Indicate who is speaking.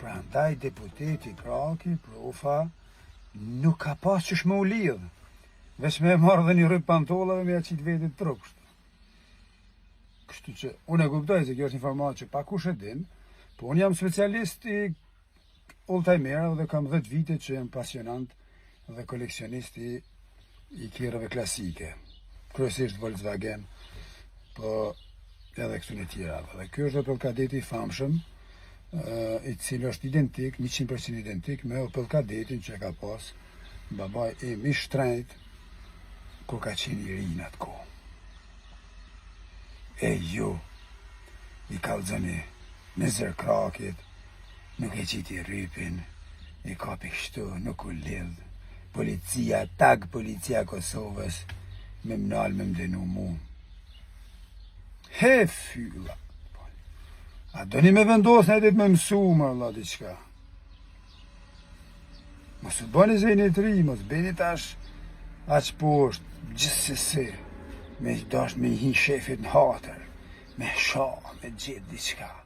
Speaker 1: Prandaj deputeti Kraki, profa, nuk ka pas qësh me u lidh. Veç me marrë dhe një rryp pantollave me ja qitë vetit truk. Kështu që, unë e kuptoj se kjo është informatë që pakush e din, po unë jam specialist i oldtimerave dhe kam 10 vite që jam pasionant dhe koleksionist i kirrave klasike. Kryesisht Volkswagen, po edhe këtu në tjera. Dhe kjo është Opel Kadeti i famshëm, i cili është identik, 100% identik me Opel Kadetin që e ka pas babaj im i shtrejt kur ka qenë i ri në atë kohë. E ju, i kallëzoni në zër Krakit, nuk e qiti rrypin, i kapi kështu, nuk u lidh. Policia, tag policia Kosovës, me mnal me mdenu mu. He fylla. A doni me vendosë në edit me mësu, më Allah, diqka. Mos u bëni zveni të ri, mos bëni tash aq poshtë, gjithsesi, me dash me hi shefit në hatër, me sha, me gjithë diqka.